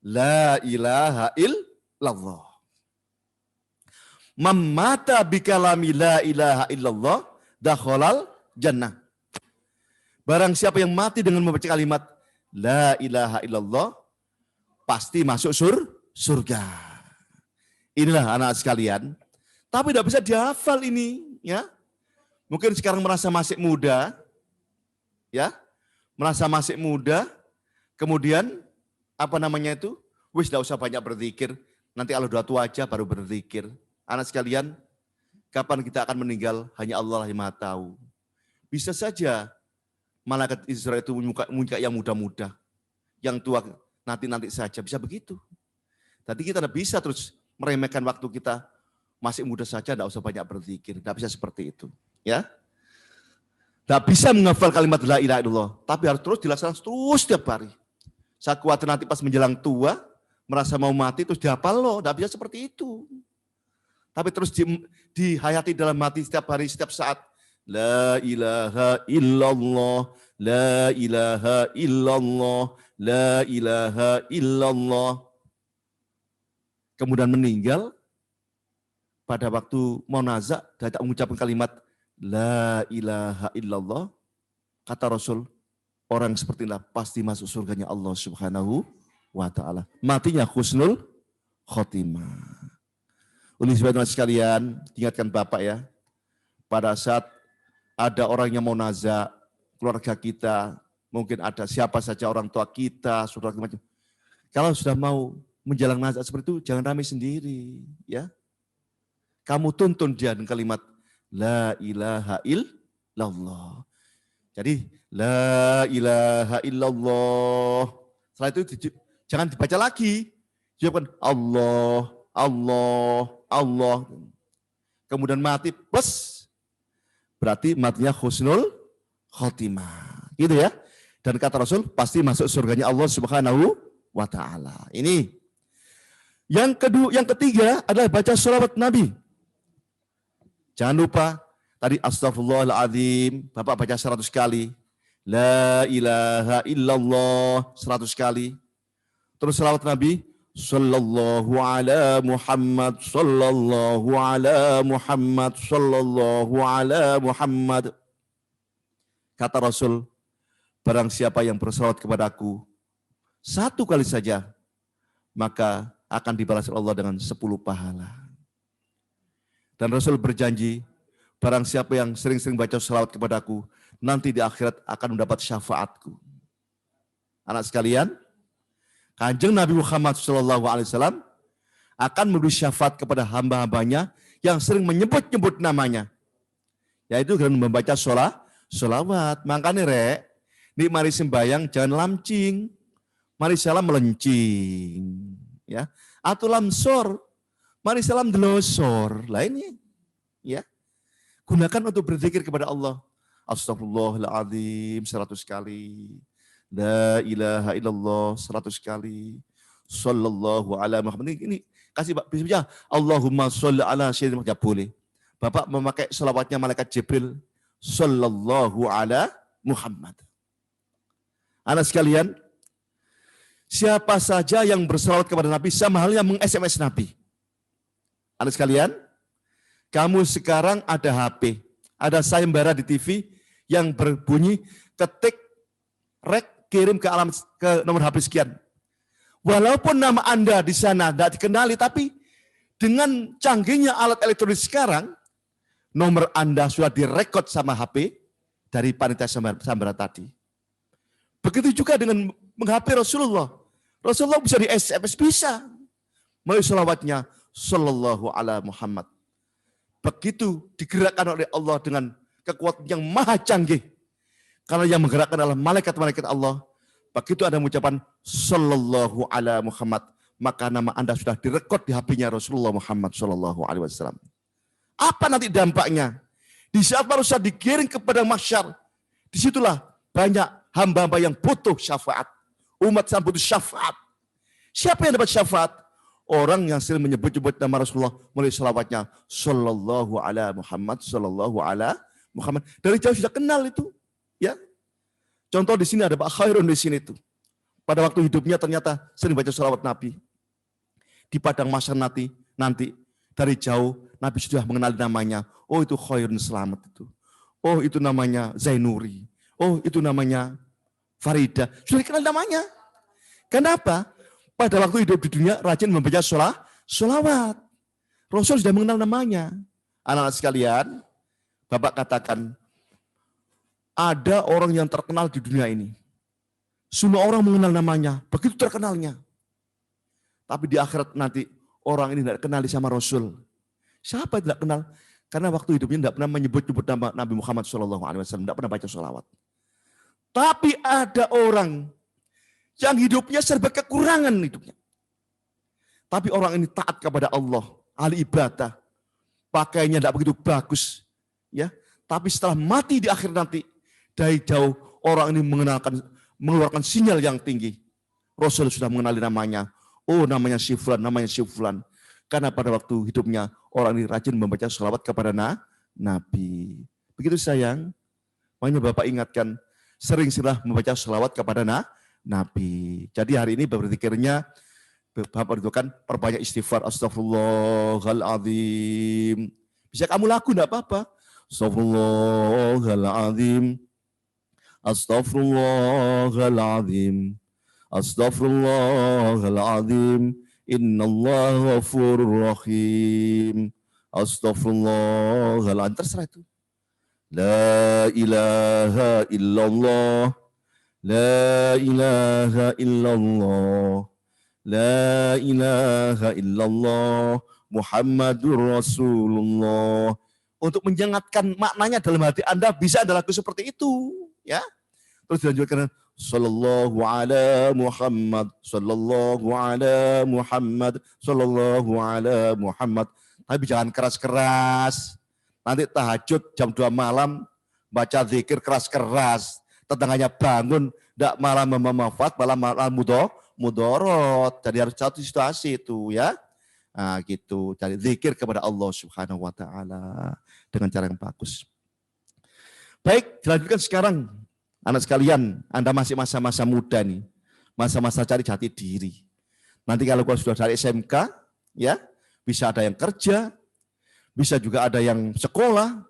la ilaha illallah. Mamata bikalami la ilaha illallah dakhalal jannah. Barang siapa yang mati dengan membaca kalimat la ilaha illallah pasti masuk surga. Inilah anak sekalian. Tapi tidak bisa dihafal ini, ya. Mungkin sekarang merasa masih muda, ya. Merasa masih muda, kemudian apa namanya itu? Wis tidak usah banyak berzikir, nanti kalau udah tua aja baru berzikir. Anak sekalian, kapan kita akan meninggal hanya Allah yang Maha tahu. Bisa saja malaikat Israel itu muka yang muda-muda, yang tua nanti saja, bisa begitu. Tadi kita tidak bisa terus meremehkan waktu kita masih muda saja, tidak usah banyak berzikir, tidak bisa seperti itu. Ya, tidak bisa menghafal kalimat la ilaha illallah, tapi harus terus dilaksanakan terus setiap hari. Saya khawatir nanti pas menjelang tua, merasa mau mati terus dihafal loh, tidak bisa seperti itu. Tapi terus dihayati dalam hati setiap hari, setiap saat. La ilaha illallah, la ilaha illallah, la ilaha illallah. Kemudian meninggal, pada waktu mau nazak, tidak mengucapkan kalimat la ilaha illallah, kata Rasul, orang seperti inilah pasti masuk surganya Allah Subhanahu wa ta'ala. Matinya husnul khotimah. Oleh sebab itu sekalian, ingatkan Bapak ya, pada saat ada orang yang mau nazak, keluarga kita, mungkin ada siapa saja orang tua kita, saudara kita, kalau sudah mau menjelang nazak seperti itu, jangan ramai sendiri. Ya, kamu tuntun dia dengan kalimat la ilaha illallah. Jadi la ilaha illallah. Setelah itu jangan dibaca lagi. Jawabkan Allah, Allah, Allah. Kemudian mati, plus berarti matinya husnul khotimah. Gitu ya. Dan kata Rasul, pasti masuk surganya Allah Subhanahu wa ta'ala. Ini. Yang ketiga adalah baca sholawat Nabi. Jangan lupa, tadi astagfirullahaladzim, Bapak baca 100 kali. La ilaha illallah 100 kali. Terus sholawat Nabi, sallallahu ala Muhammad, sallallahu ala Muhammad, sallallahu ala Muhammad. Kata Rasul, barang siapa yang berselawat kepadaku 1 kali saja, maka akan dibalas Allah dengan 10 pahala. Dan Rasul berjanji, barang siapa yang sering-sering baca selawat kepadaku, nanti di akhirat akan mendapat syafaatku. Anak sekalian, Kanjeng Nabi Muhammad SAW akan memberi syafaat kepada hamba-hambanya yang sering menyebut-nyebut namanya. Yaitu dengan membaca sholawat. Makanya nih mari sembahyang jangan lamcing. Mari salam melencing. Ya. Atau lamsor. Mari salam delosor. Lainnya. Ya. Gunakan untuk berzikir kepada Allah. Astagfirullahaladzim 100 kali. La ilaha illallah 100 kali. Sallallahu ala Muhammad. Ini kasih bismillah. Allahumma sholli ala sayyidina Muhammad. Boleh. Bapak memakai selawatnya malaikat Jibril. Sallallahu ala Muhammad. Anak sekalian, siapa saja yang berselawat kepada Nabi sama halnya meng-SMS Nabi. Anak sekalian, kamu sekarang ada HP, ada sayembara di TV yang berbunyi ketik rek kirim ke nomor HP sekian. Walaupun nama Anda di sana tidak dikenali, tapi dengan canggihnya alat elektronik sekarang, nomor Anda sudah direkod sama HP dari panitia sayembara tadi. Begitu juga dengan meng-HP Rasulullah. Rasulullah bisa di SMS, bisa. Melalui sholawatnya, sallallahu ala Muhammad. Begitu digerakkan oleh Allah dengan kekuatan yang maha canggih. Karena yang menggerakkan adalah malaikat-malaikat Allah. Begitu ada ucapan sallallahu ala Muhammad, maka nama Anda sudah direkod di HP-nya Rasulullah Muhammad sallallahu alaihi wasallam. Apa nanti dampaknya? Di saat manusia digiring kepada mahsyar, disitulah banyak hamba-hamba yang butuh syafaat. Umat yang butuh syafaat. Siapa yang dapat syafaat? Orang yang sering menyebut-nyebut nama Rasulullah melalui salawatnya sallallahu ala Muhammad, sallallahu ala Muhammad. Dari jauh sudah kenal itu, ya. Contoh di sini ada Pak Khairun di sini tuh. Pada waktu hidupnya ternyata sering baca salawat Nabi. Di padang mahsyar nanti dari jauh Nabi sudah mengenali namanya. Oh, itu Khairun selamat itu. Oh, itu namanya Zainuri. Oh, itu namanya Farida. Sudah dikenal namanya. Kenapa? Pada waktu hidup di dunia rajin membaca sholawat. Rasul sudah mengenal namanya. Anak-anak sekalian, Bapak katakan, ada orang yang terkenal di dunia ini. Semua orang mengenal namanya, begitu terkenalnya. Tapi di akhirat nanti orang ini tidak kenal sama Rasul. Siapa yang tidak kenal? Karena waktu hidupnya tidak pernah menyebut-nyebut nama Nabi Muhammad SAW, tidak pernah baca sholawat. Tapi ada orang yang hidupnya serba kekurangan hidupnya. Tapi orang ini taat kepada Allah, ahli ibadah, pakainya tidak begitu bagus, ya. Tapi setelah mati di akhir nanti, dari jauh orang ini mengeluarkan sinyal yang tinggi. Rasul sudah mengenali namanya. Oh, namanya si fulan, namanya si fulan. Karena pada waktu hidupnya orang ini rajin membaca sholawat kepada Nabi. Begitu sayang. Makanya Bapak ingatkan, sering-seringlah membaca sholawat kepada Nabi. Jadi hari ini berzikirnya Bapak berdoakan perbanyak istighfar. Astaghfirullahaladzim. Bisa kamu laku enggak apa-apa. Astaghfirullahaladzim. Astaghfirullahaladzim. Astaghfirullahaladzim. Innallaha ghafurur rahim. Astaghfirullahaladzim. Terserah itu. La ilaha illallah. La ilaha illallah. La ilaha illallah Muhammadur Rasulullah. Untuk menjangatkan maknanya dalam hati Anda, bisa Anda lakukan seperti itu, ya. Terus dilanjutkan sallallahu ala Muhammad, sallallahu ala Muhammad, sallallahu ala Muhammad. Tapi jangan keras-keras. Nanti tahajud jam 2 malam baca zikir keras-keras. Tetangganya bangun, tidak malah memanfaat, malah mudorot. Jadi harus satu situasi itu, ya. Nah, gitu. Cari zikir kepada Allah Subhanahu wa taala dengan cara yang bagus. Baik, dilanjutkan sekarang. Anak sekalian, Anda masih masa-masa muda nih. Masa-masa cari jati diri. Nanti kalau sudah dari SMK, ya, bisa ada yang kerja, bisa juga ada yang sekolah,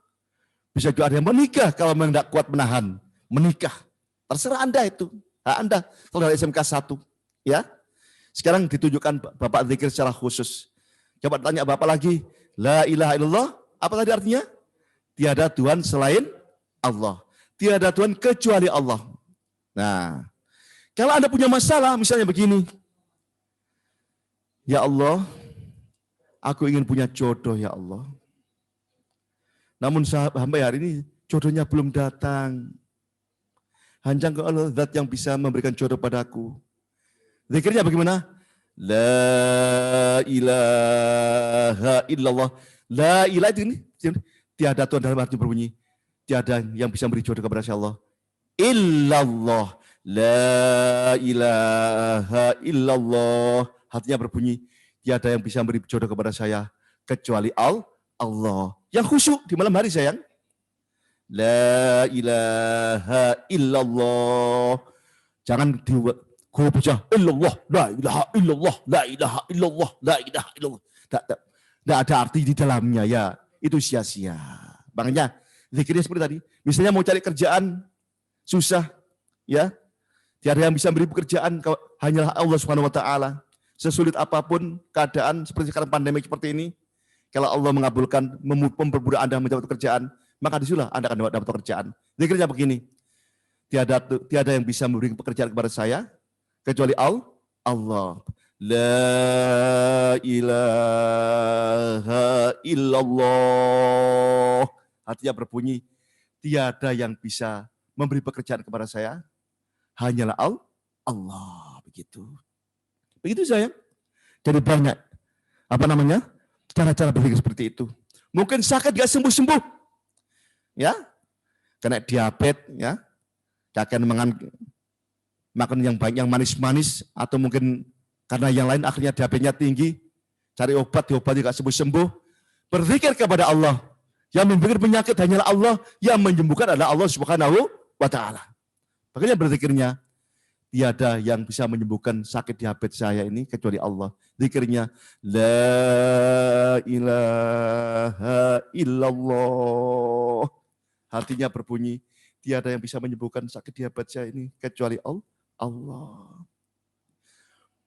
bisa juga ada yang menikah kalau memang tidak kuat menahan. Menikah. Terserah Anda itu. Hak Anda kalau dari SMK 1. Ya, sekarang ditunjukkan Bapak zikir secara khusus. Coba tanya Bapak lagi, la ilaha illallah, apa tadi artinya? Tiada Tuhan selain Allah. Tiada Tuhan kecuali Allah. Nah, kalau Anda punya masalah, misalnya begini. Ya Allah, aku ingin punya jodoh ya Allah. Namun sampai hari ini jodohnya belum datang. Hanya ke Allah zat yang bisa memberikan jodoh padaku. Zikirnya bagaimana? La ilaha illallah. La ilaha ini tiada Tuhan dalam arti berbunyi. Tiada yang bisa memberi jodoh kepada Allah. Illallah. La ilaha illallah. Artinya berbunyi. Tiada yang bisa memberi jodoh kepada saya. Kecuali Allah. Yang khusyuk di malam hari sayang. La ilaha illallah. Jangan dibuat. Kau baca illallah, la ilaha illallah, la ilaha illallah, la ilaha illallah. Tidak ada arti di dalamnya ya. Itu sia-sia. Makanya zikirnya seperti tadi. Misalnya mau cari kerjaan susah, ya. Tiada yang bisa beri pekerjaan hanyalah Allah Subhanahu wa taala. Sesulit apapun keadaan seperti sekarang pandemi seperti ini, kalau Allah mengabulkan mempermudah Anda mendapat pekerjaan, maka disitulah Anda akan dapat pekerjaan. Zikirnya begini. Tiada yang bisa memberi pekerjaan kepada saya kecuali Allah. La ilaha illallah. Artinya berbunyi, tiada yang bisa memberi pekerjaan kepada saya, hanyalah Allah. Begitu. Begitu sayang. Jadi banyak, cara-cara berpikir seperti itu. Mungkin sakit gak sembuh-sembuh. Ya, kena diabetes, ya. Akan makan yang banyak, yang manis-manis, atau mungkin karena yang lain akhirnya diabetesnya tinggi, cari obat, diobati gak sembuh-sembuh, berzikir kepada Allah. Yang memberi penyakit hanyalah Allah, yang menyembuhkan adalah Allah Subhanahu wa taala. Makanya berzikirnya, tiada yang bisa menyembuhkan sakit diabetes saya ini kecuali Allah. Zikirnya, la ilaha illallah. Artinya berbunyi, tiada yang bisa menyembuhkan sakit diabetes saya ini kecuali Allah.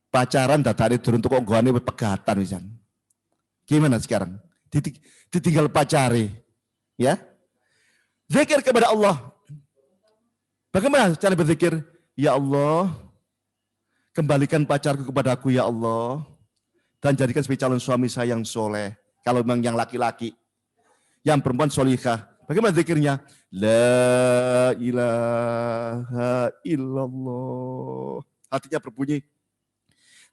Pacaran datang turun untuk onggoane pegatan misalnya. Gimana sekarang? Ditinggal pacari, ya? Zikir kepada Allah. Bagaimana cara berzikir? Ya Allah, kembalikan pacarku kepadaku ya Allah, dan jadikan sebagai calon suami saya yang soleh. Kalau memang yang laki-laki, yang perempuan solihah. Bagaimana zikirnya? La ilaha illallah. hatinya berbunyi,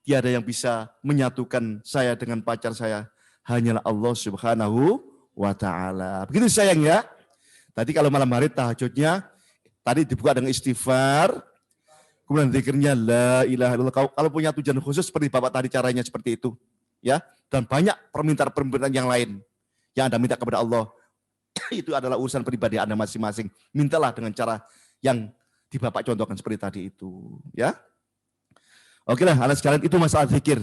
tiada yang bisa menyatukan saya dengan pacar saya, hanyalah Allah Subhanahu wa ta'ala. Begitu sayang ya. Tadi kalau malam hari tahajudnya, tadi dibuka dengan istighfar, kemudian zikirnya la ilaha illallah. Kalau punya tujuan khusus seperti Bapak tadi caranya seperti itu. Ya, dan banyak permintaan-permintaan yang lain yang Anda minta kepada Allah. Itu adalah urusan pribadi Anda masing-masing. Mintalah dengan cara yang di Bapak contohkan seperti tadi itu. Ya. Oke lah, anak sekalian, itu masalah zikir.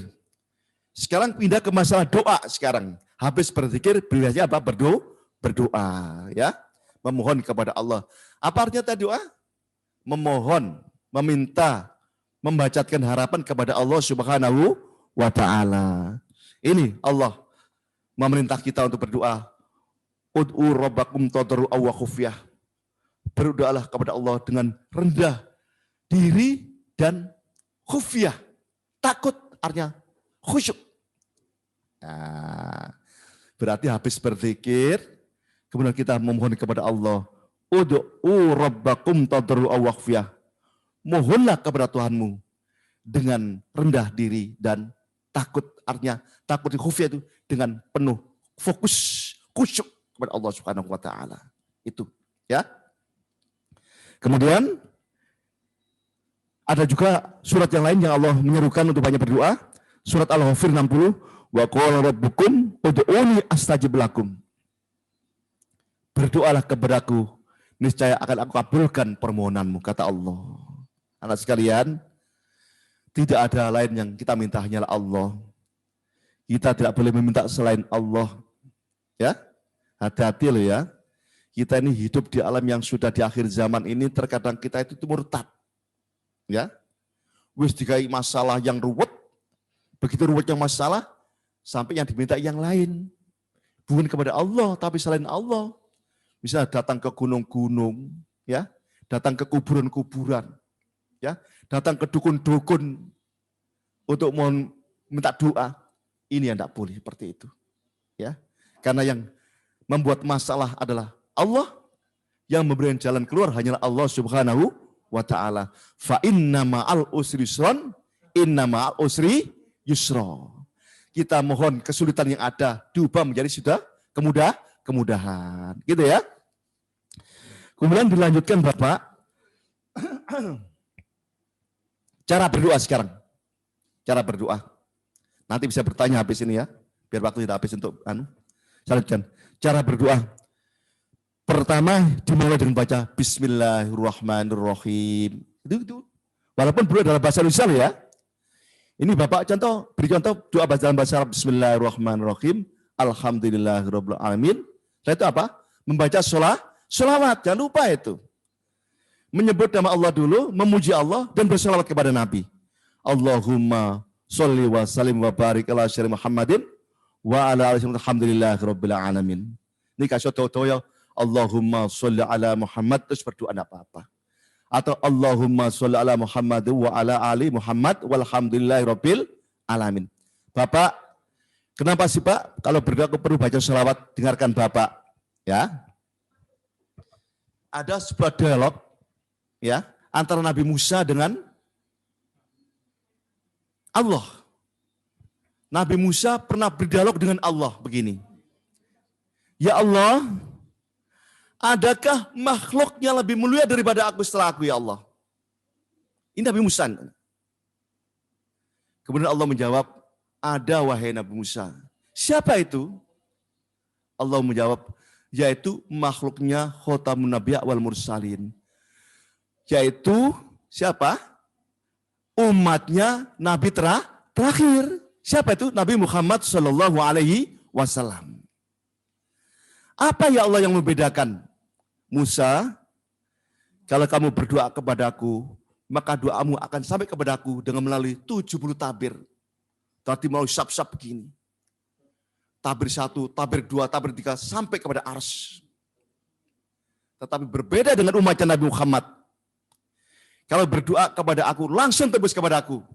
Sekarang pindah ke masalah doa sekarang. Habis berzikir, biasanya apa? Berdoa. Ya. Memohon kepada Allah. Apa artinya tadi doa? Memohon, meminta, membacakan harapan kepada Allah Subhanahu wa ta'ala. Ini Allah memerintah kita untuk berdoa. Ud'u rabbakum tadarru'an wa khufyah. Berdoalah kepada Allah dengan rendah diri dan khufyah. Takut artinya khusyuk. Nah, berarti habis berzikir, kemudian kita memohon kepada Allah. Ud'u rabbakum tadarru'an wa khufyah. Mohonlah kepada Tuhanmu dengan rendah diri dan takut. Artinya takut di khufyah itu dengan penuh fokus, khusyuk kepada Allah Subhanahu wa ta'ala. Itu ya. Kemudian ada juga surat yang lain yang Allah menyerukan untuk banyak berdoa. Surat Al-Ghafir 60, wa qala rabbukum ud'uni astajib lakum. Berdoalah kepadaku, niscaya akan aku kabulkan permohonanmu, kata Allah. Anak sekalian, tidak ada lain yang kita minta, hanyalah Allah. Kita tidak boleh meminta selain Allah. Ya, hati-hati loh ya. Kita ini hidup di alam yang sudah di akhir zaman ini, terkadang kita itu murtad. Ya, wis dikai masalah yang ruwet, begitu ruwetnya masalah, sampai yang diminta yang lain. Bukan kepada Allah, tapi selain Allah. Bisa datang ke gunung-gunung, ya, datang ke kuburan-kuburan, ya, datang ke dukun-dukun untuk minta doa. Ini yang tidak boleh seperti itu. Ya, karena yang membuat masalah adalah Allah, yang memberikan jalan keluar hanyalah Allah Subhanahu wa ta'ala. Fa inna ma'al usri yusran, inna ma'al usri yusra. Kita mohon kesulitan yang ada diubah menjadi sudah kemudahan. Gitu ya. Kemudian dilanjutkan Bapak, cara berdoa sekarang. Cara berdoa. Nanti bisa bertanya habis ini ya, biar waktu tidak habis untuk saya lanjutkan. Cara berdoa. Pertama dimulai dengan baca Bismillahirrahmanirrahim. Itu. Walaupun berdoa dalam bahasa Indonesia ya. Ini Bapak beri contoh doa dalam bahasa Arab. Bismillahirrahmanirrahim. Alhamdulillahirabbil alamin. Setelah itu apa? Membaca sholawat. Jangan lupa itu. Menyebut nama Allah dulu, memuji Allah dan bersolawat kepada Nabi. Allahumma sholli wa sallim wa barik ala sayyidina Muhammadin wa ala alihi alhamdulillahirabbil alamin. Ini kasih tahu ya. Allahumma sholli ala Muhammad, terus berdoa apa-apa. Atau Allahumma sholli ala Muhammad wa ala ali Muhammad walhamdulillahirabbil alamin. Bapak, kenapa sih Pak kalau berdoa perlu baca sholawat? Dengarkan Bapak, ya. Ada sebuah dialog ya antara Nabi Musa dengan Allah. Nabi Musa pernah berdialog dengan Allah begini. Ya Allah, adakah makhluknya lebih mulia daripada aku setelah aku ya Allah? Ini Nabi Musa. Kemudian Allah menjawab, ada wahai Nabi Musa. Siapa itu? Allah menjawab, yaitu makhluknya khotamun nabiya wal mursalin. Yaitu siapa? Umatnya Nabi terakhir. Siapa itu? Nabi Muhammad Sallallahu Alaihi Wasallam. Apa ya Allah yang membedakan? Musa, kalau kamu berdoa kepadaku, maka doamu akan sampai kepadaku dengan melalui 70 tabir. Tadi melalui sab-sab begini. Tabir 1, tabir 2, tabir 3, sampai kepada ars. Tetapi berbeda dengan umatnya Nabi Muhammad. Kalau berdoa kepada aku, langsung tembus kepada aku.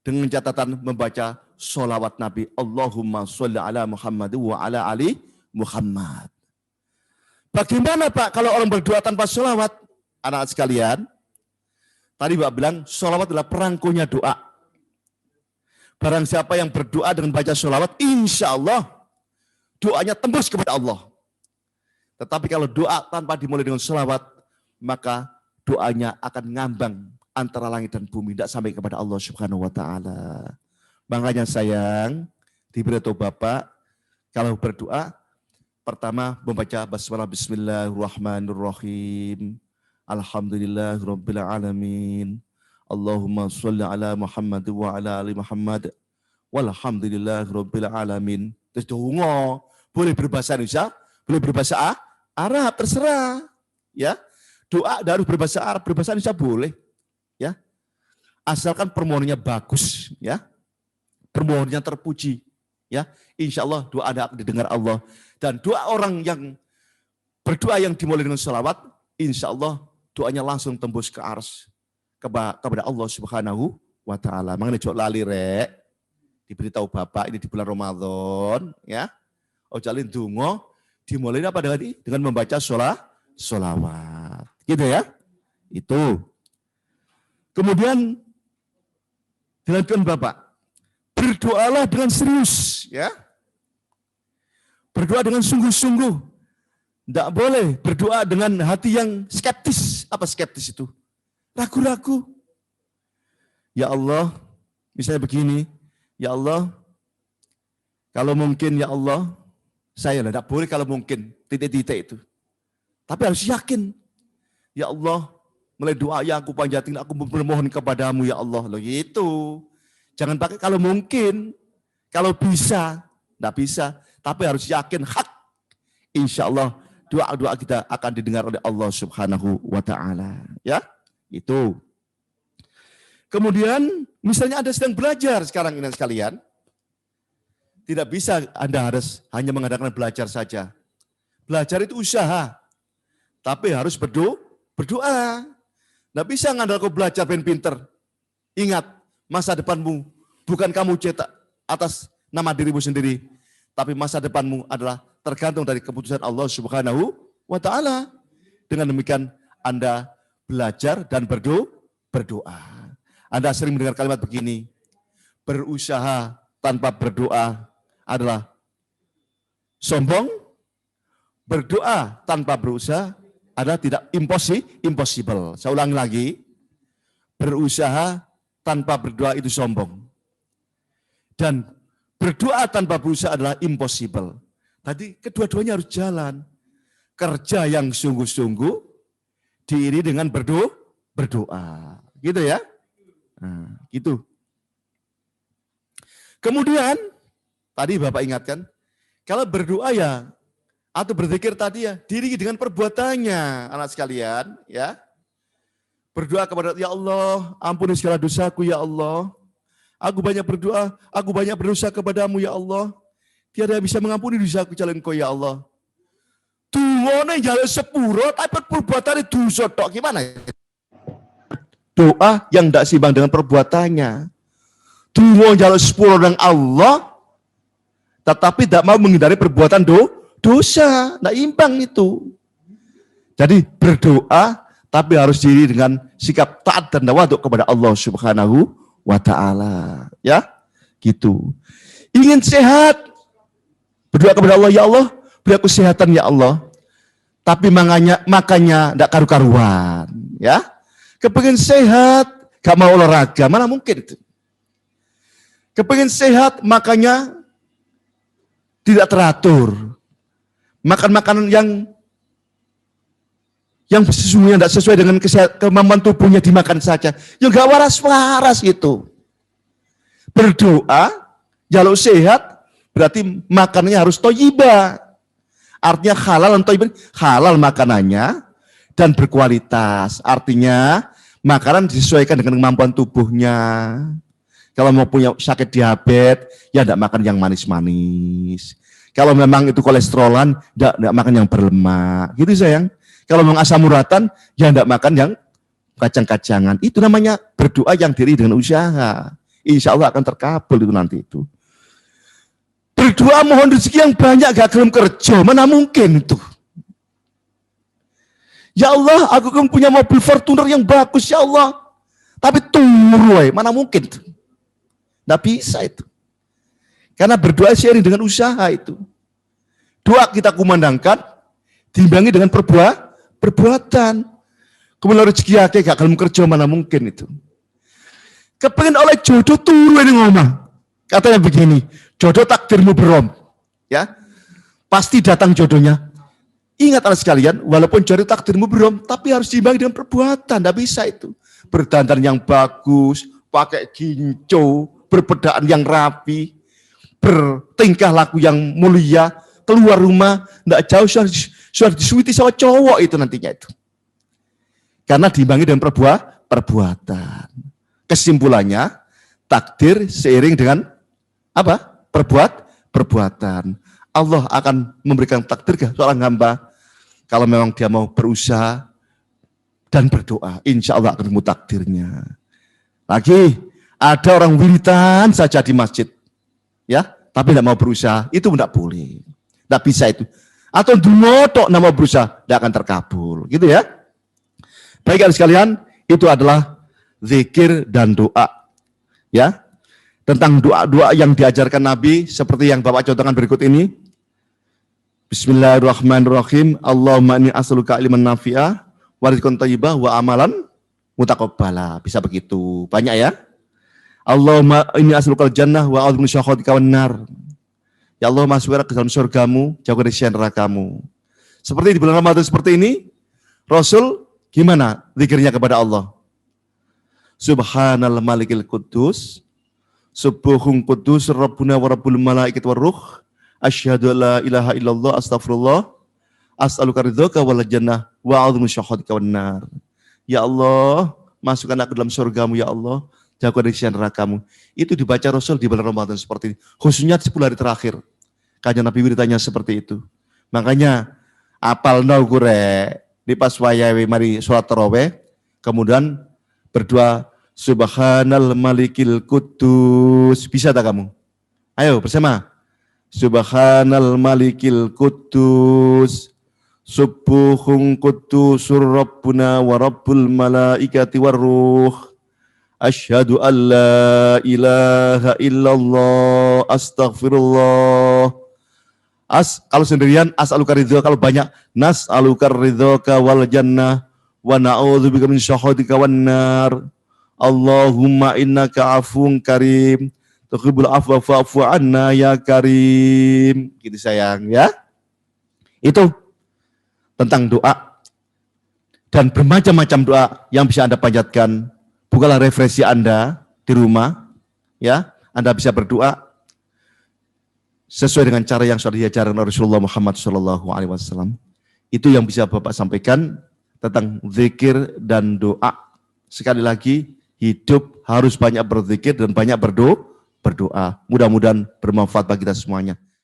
Dengan catatan membaca sholawat Nabi. Allahumma sholli ala Muhammad wa ala ali Muhammad. Bagaimana Pak kalau orang berdoa tanpa sholawat? Anak sekalian, Tadi Bapak bilang, sholawat adalah perangkonya doa. Barang siapa yang berdoa dengan baca sholawat, insya Allah doanya tembus kepada Allah. Tetapi kalau doa tanpa dimulai dengan sholawat, maka doanya akan ngambang antara langit dan bumi, tidak sampai kepada Allah Subhanahu wa Ta'ala. Makanya sayang, diberitahu Bapak, kalau berdoa, pertama membaca basmalah bismillahirrahmanirrahim. Alhamdulillahirabbil alamin. Allahumma shalli ala Muhammad wa ala ali Muhammad. Walhamdulillahirabbil alamin. Terus donga, boleh berbahasa Indonesia, boleh berbahasa Arab, terserah. Ya. Doa harus berbahasa Arab, berbahasa Indonesia boleh. Ya. Asalkan permohonannya bagus, ya. Permohonannya terpuji, ya. Insya Allah doa Anda akan didengar Allah. Dan doa orang yang berdoa yang dimulai dengan sholawat, insya Allah doanya langsung tembus ke ars kepada Allah Subhanahu wa Ta'ala. Makanya jok lali rek, diberitahu Bapak ini di bulan Ramadan, ya. Ojalin dungo dimulai apa dengan membaca sholawat. Gitu ya. Itu. Kemudian dilanjutkan Bapak, berdoalah dengan serius, ya. Berdoa dengan sungguh-sungguh. Tidak boleh berdoa dengan hati yang skeptis. Apa skeptis itu? Ragu-ragu. Ya Allah, misalnya begini, ya Allah, kalau mungkin ya Allah, saya tidak boleh kalau mungkin, titik-titik itu. Tapi harus yakin. Ya Allah, mulai doa yang aku panjatin, aku bermohon kepadamu ya Allah. Loh gitu. Jangan pakai kalau mungkin, kalau bisa, tidak bisa. Tapi harus yakin hak. Insya Allah doa-doa kita akan didengar oleh Allah Subhanahu wa Ta'ala. Ya, itu. Kemudian misalnya Anda sedang belajar sekarang ini sekalian. Tidak bisa Anda harus hanya mengadakan belajar saja. Belajar itu usaha. Tapi harus berdoa. Tidak bisa ngandalkan belajar ben pinter. Ingat, masa depanmu bukan kamu cetak atas nama dirimu sendiri. Tapi masa depanmu adalah tergantung dari keputusan Allah Subhanahu wa Ta'ala. Dengan demikian Anda belajar dan berdoa. Anda sering mendengar kalimat begini, berusaha tanpa berdoa adalah sombong, berdoa tanpa berusaha adalah tidak impossible. Saya ulangi lagi, berusaha tanpa berdoa itu sombong. Dan berdoa tanpa berusaha adalah impossible. Tadi kedua-duanya harus jalan. Kerja yang sungguh-sungguh diiringi dengan berdoa. Gitu ya. Nah, gitu. Kemudian, tadi Bapak ingatkan, kalau berdoa ya, atau berzikir tadi ya, diiringi dengan perbuatannya, anak sekalian. Ya. Berdoa kepada, ya Allah, ampuni segala dosaku ya Allah. Aku banyak berdoa, aku banyak berdosa kepadamu ya Allah. Tiada bisa mengampuni dosaku jalan Engkau ya Allah. Tuwane jalan sepuro, tapi perbuatannya dosa tok. Gimana? Doa yang tidak seimbang dengan perbuatannya. Tuwane jalan sepuro dengan Allah, tetapi tidak mau menghindari perbuatan dosa. Tidak imbang itu. Jadi berdoa, tapi harus diri dengan sikap taat dan tawaduk kepada Allah Subhanahu wa Ta'ala. Ya, gitu. Ingin sehat, berdoa kepada Allah, ya Allah, beri aku kesehatan ya Allah. Tapi makanya tidak karu-karuan. Ya, kepengin sehat, gak mau olahraga, mana mungkin itu. Kepengin sehat, makanya tidak teratur. Makan makanan yang sesungguhnya tidak sesuai dengan kemampuan tubuhnya dimakan saja. Ya gak waras-waras gitu. Berdoa, jaluk sehat, berarti makanannya harus thayyibah. Artinya halal dan thayyibah, halal makanannya dan berkualitas. Artinya makanan disesuaikan dengan kemampuan tubuhnya. Kalau mau punya sakit diabetes, ya tidak makan yang manis-manis. Kalau memang itu kolesterolan, tidak makan yang berlemak. Gitu sayang. Kalau memang asam uratan, ya tidak makan yang kacang-kacangan. Itu namanya berdoa yang diri dengan usaha. Insya Allah akan terkabul itu nanti itu. Berdoa mohon rezeki yang banyak, gak gelem kerja, mana mungkin itu. Ya Allah, aku kan punya mobil Fortuner yang bagus, ya Allah. Tapi turu, mana mungkin? Nggak bisa itu. Karena berdoa seiring dengan usaha itu. Doa kita kumandangkan, diimbangi dengan perbuatan. Kemudian rezeki akeh gak kalau kerja mana mungkin itu. Kepengen oleh jodoh turu ini ngomong. Katanya begini, jodoh takdirmu berom. Ya, pasti datang jodohnya. Ingat anak sekalian, walaupun jodoh takdirmu berom, tapi harus diimbangi dengan perbuatan. Tidak bisa itu. Berdandan yang bagus, pakai ginco, berbedaan yang rapi, bertingkah laku yang mulia, keluar rumah, tidak jauh sudah disuiti sama cowok itu nantinya itu. Karena diimbangi dengan perbuatan. Kesimpulannya, takdir seiring dengan apa? Perbuatan. Allah akan memberikan takdir ke seorang hamba kalau memang dia mau berusaha dan berdoa. Insya Allah akan ketemu takdirnya. Lagi, ada orang wiritan saja di masjid. Ya, tapi tidak mau berusaha, itu tidak boleh. Tidak bisa itu. Atau dungotok nama berusaha, tidak akan terkabul. Gitu ya. Baik sekalian, itu adalah zikir dan doa. Ya. Tentang doa-doa yang diajarkan Nabi seperti yang Bapak contohkan berikut ini. Bismillahirrahmanirrahim. Allahumma inni as'aluka ilman nafi'ah wa rizqan thayyibah wa amalan mutaqabbala. Bisa begitu. Banyak ya. Allahumma inni as'alukal jannah wa a'udzu bika min wan nar. Ya Allah, masukkanlah ke dalam surgamu, jauh dari nerakamu. Seperti di bulan Ramadan seperti ini, Rasul gimana zikirnya kepada Allah? Subhanal malikil quddus, subuhun quddus rabbuna wa rabbul malaikati war ruh, asyhadu alla ilaha illallah astaghfirullah, as'aluka ridhaka wal jannah wa a'udzu bika wan nar. Ya Allah, masukkanlah ke dalam surgamu ya Allah, jauh dari nerakamu. Itu dibaca Rasul di bulan Ramadan seperti ini. Khususnya 10 hari terakhir. Kanjeng Nabi wiridanya seperti itu. Makanya apal nau gure di pas wayahe mari sholat tarawih, kemudian berdoa Subhanal malikil quddus. Bisa tak kamu? Ayo bersama. Subhanal malikil quddus. Subuhun quddusur rabbuna wa rabbul malaikati war ruh. Asyhadu an la ilaha illallah astaghfirullah. Kalau sendirian as'aluka ridhoka, kalau banyak nas'aluka ridhoka wal jannah wa na'udzubika min syahhatika wan nar. Allahumma innaka afuwun karim tuhibbul afwa fa'fu anna ya karim. Gitu sayang ya. Itu tentang doa dan bermacam-macam doa yang bisa Anda panjatkan. Bukalah refleksi Anda di rumah, ya. Anda bisa berdoa sesuai dengan cara yang sudah diajarkan Rasulullah Muhammad SAW. Itu yang bisa Bapak sampaikan tentang zikir dan doa. Sekali lagi, hidup harus banyak berzikir dan banyak berdoa. Mudah-mudahan bermanfaat bagi kita semuanya.